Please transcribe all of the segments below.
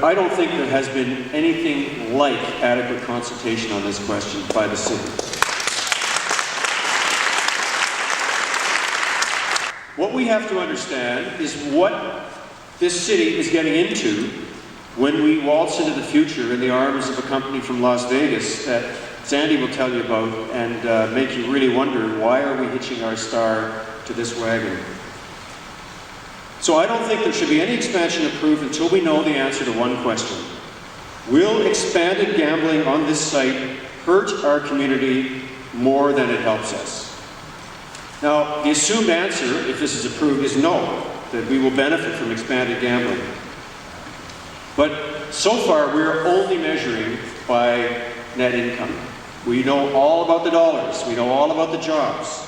I don't think there has been anything like adequate consultation on this question by the city. What we have to understand is what this city is getting into when we waltz into the future in the arms of a company from Las Vegas that Sandy will tell you about and make you really wonder, why are we hitching our star to this wagon? So I don't think there should be any expansion approved until we know the answer to one question. Will expanded gambling on this site hurt our community more than it helps us? Now, the assumed answer, if this is approved, is no, that we will benefit from expanded gambling. But so far, we're only measuring by net income. We know all about the dollars, we know all about the jobs,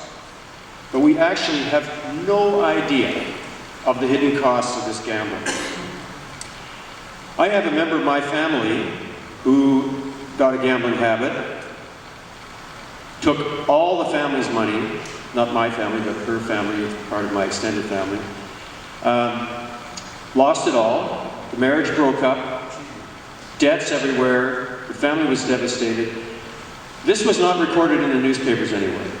but we actually have no idea of the hidden costs of this gambling. I have a member of my family who got a gambling habit, took all the family's money, not my family, but her family, it's part of my extended family, lost it all, the marriage broke up, debts everywhere, the family was devastated. This was not recorded in the newspapers anyway.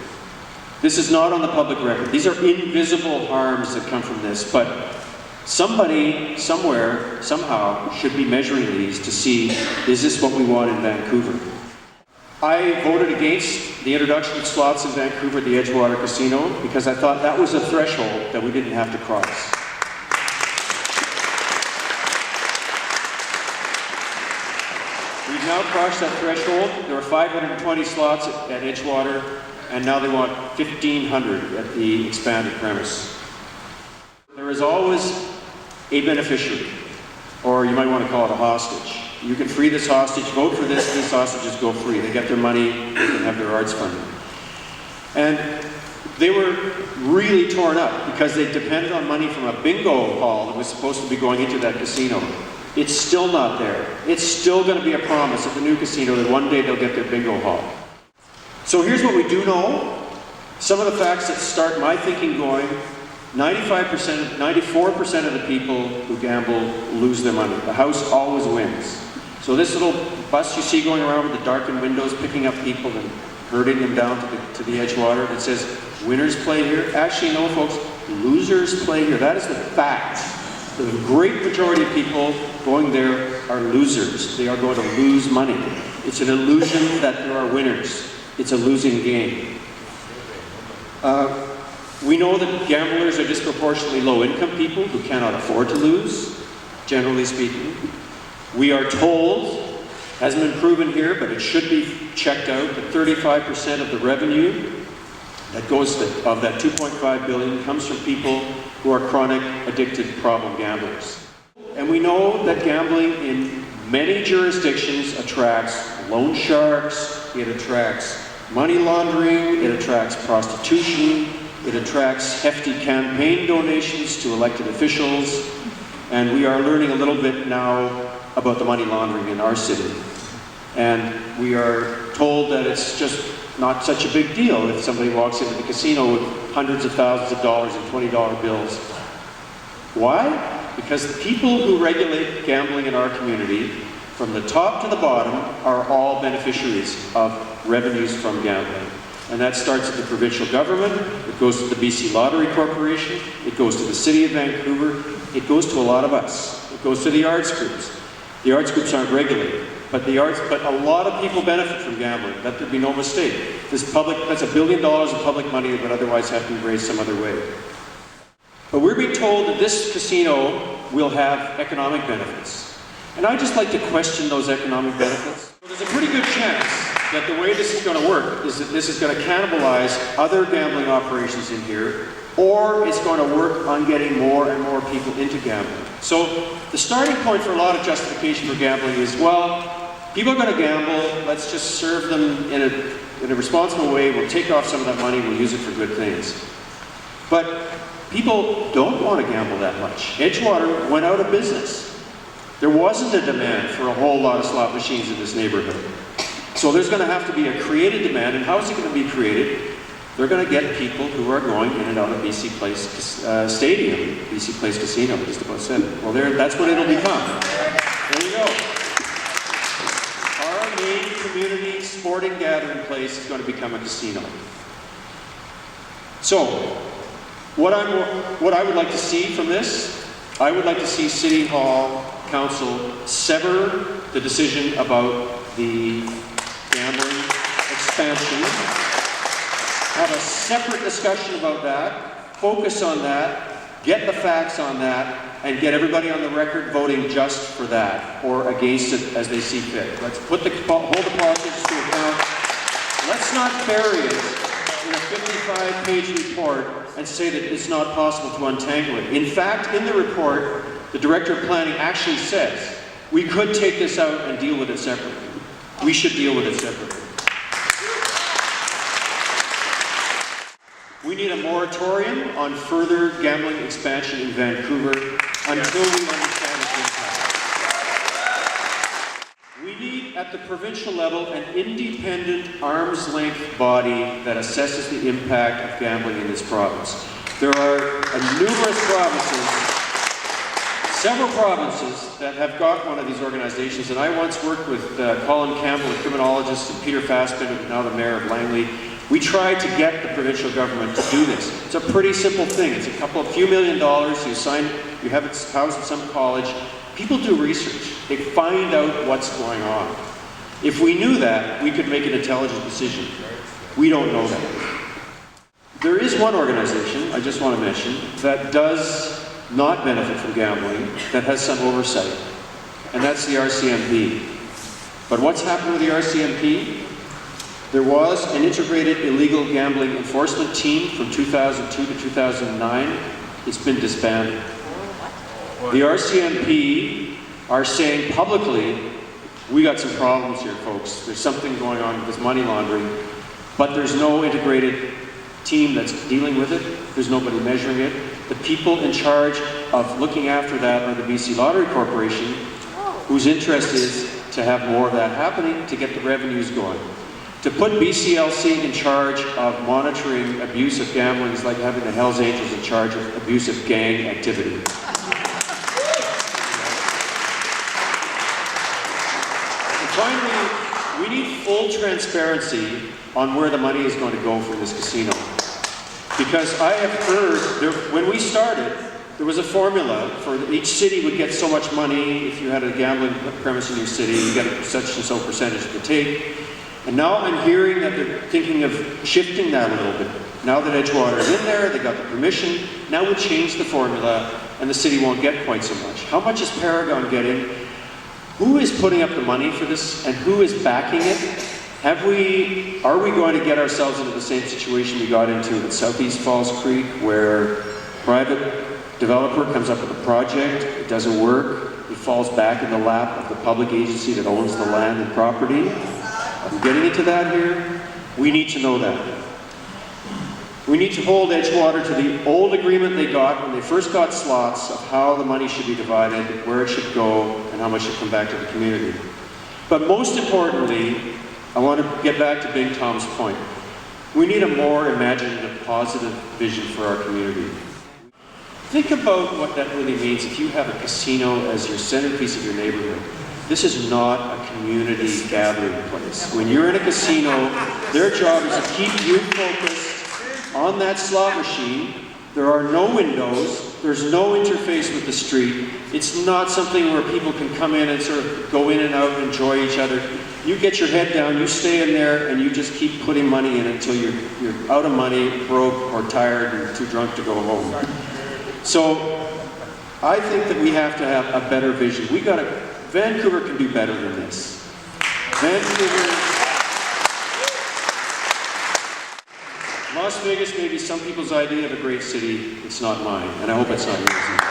This is not on the public record. These are invisible harms that come from this, but somebody, somewhere, somehow, should be measuring these to see, is this what we want in Vancouver? I voted against the introduction of slots in Vancouver at the Edgewater Casino because I thought that was a threshold that we didn't have to cross. We've now crossed that threshold. There are 520 slots at Edgewater, and now they want 1,500 at the expanded premise. There is always a beneficiary, or you might want to call it a hostage. You can free this hostage, vote for this, these hostages go free. They get their money, they can have their arts funded. And they were really torn up because they depended on money from a bingo hall that was supposed to be going into that casino. It's still not there. It's still going to be a promise at the new casino that one day they'll get their bingo hall. So here's what we do know. Some of the facts that start my thinking going: 95%, 94% of the people who gamble lose their money. The house always wins. So this little bus you see going around with the darkened windows, picking up people and herding them down to the Edgewater, that says winners play here. Actually, no, folks, losers play here. That is the fact. The great majority of people going there are losers. They are going to lose money. It's an illusion that there are winners. It's a losing game. We know that gamblers are disproportionately low-income people who cannot afford to lose, generally speaking. We are told, hasn't been proven here, but it should be checked out, that 35% of the revenue that goes of that $2.5 billion comes from people who are chronic, addicted, problem gamblers. And we know that gambling in many jurisdictions attracts loan sharks, it attracts money laundering, it attracts prostitution, it attracts hefty campaign donations to elected officials, and we are learning a little bit now about the money laundering in our city. And we are told that it's just not such a big deal if somebody walks into the casino with hundreds of thousands of dollars in $20 bills. Why? Because the people who regulate gambling in our community, from the top to the bottom, are all beneficiaries of revenues from gambling. And that starts at the provincial government, it goes to the BC Lottery Corporation, it goes to the City of Vancouver, it goes to a lot of us. It goes to the arts groups. The arts groups aren't regulated, but a lot of people benefit from gambling. Let there be no mistake. That's $1 billion of public money that would otherwise have to be raised some other way. But we're being told that this casino will have economic benefits. And I'd just like to question those economic benefits. So there's a pretty good chance that the way this is going to work is that this is going to cannibalize other gambling operations in here, or it's going to work on getting more and more people into gambling. So the starting point for a lot of justification for gambling is, well, people are going to gamble, let's just serve them in a responsible way, we'll take off some of that money, we'll use it for good things. But people don't want to gamble that much. Edgewater went out of business. There wasn't a demand for a whole lot of slot machines in this neighborhood. So there's going to have to be a created demand, and how is it going to be created? They're going to get people who are going in and out of BC Place Stadium, BC Place Casino, just about said it. Well, that's what it'll become. There you go. sporting gathering place is going to become a casino. So, what I would like to see from this, I would like to see City Hall Council sever the decision about the gambling expansion, have a separate discussion about that, focus on that, get the facts on that, and get everybody on the record voting just for that, or against it as they see fit. Let's hold the politics to account. Let's not bury it in a 55-page report and say that it's not possible to untangle it. In fact, in the report, the Director of Planning actually says, we could take this out and deal with it separately. We should deal with it separately. We need a moratorium on further gambling expansion in Vancouver until we understand its impact. We need, at the provincial level, an independent, arm's-length body that assesses the impact of gambling in this province. There are numerous provinces, several provinces, that have got one of these organizations, and I once worked with Colin Campbell, a criminologist, and Peter Fassbender, now the mayor of Langley. We tried to get the provincial government to do this. It's a pretty simple thing. It's a few $1 million. You have it housed in some college. People do research. They find out what's going on. If we knew that, we could make an intelligent decision. We don't know that. There is one organization, I just want to mention, that does not benefit from gambling, that has some oversight, and that's the RCMP. But what's happened with the RCMP? There was an integrated illegal gambling enforcement team from 2002 to 2009. It's been disbanded. The RCMP are saying publicly, we got some problems here, folks. There's something going on with this money laundering, but there's no integrated team that's dealing with it. There's nobody measuring it. The people in charge of looking after that are the BC Lottery Corporation, whose interest is to have more of that happening to get the revenues going. To put BCLC in charge of monitoring abusive gambling is like having the Hells Angels in charge of abusive gang activity. And finally, we need full transparency on where the money is going to go for this casino. Because I have heard, when we started, there was a formula for each city would get so much money. If you had a gambling premise in your city, you get such and so percentage to take. And now I'm hearing that they're thinking of shifting that a little bit. Now that Edgewater is in there, they got the permission, now we'll change the formula and the city won't get quite so much. How much is Paragon getting? Who is putting up the money for this and who is backing it? Are we going to get ourselves into the same situation we got into at Southeast Falls Creek, where private developer comes up with a project, it doesn't work, it falls back in the lap of the public agency that owns the land and property? I'm getting into that here. We need to know that. We need to hold Edgewater to the old agreement they got when they first got slots of how the money should be divided, where it should go, and how much should come back to the community. But most importantly, I want to get back to Big Tom's point. We need a more imaginative, positive vision for our community. Think about what that really means if you have a casino as your centerpiece of your neighborhood. This is not a community gathering place. When you're in a casino, their job is to keep you focused on that slot machine. There are no windows. There's no interface with the street. It's not something where people can come in and sort of go in and out and enjoy each other. You get your head down, you stay in there, and you just keep putting money in until you're out of money, broke, or tired, and too drunk to go home. So I think that we have to have a better vision. Vancouver can do better than this. Las Vegas may be some people's idea of a great city. It's not mine, and I hope it's not yours.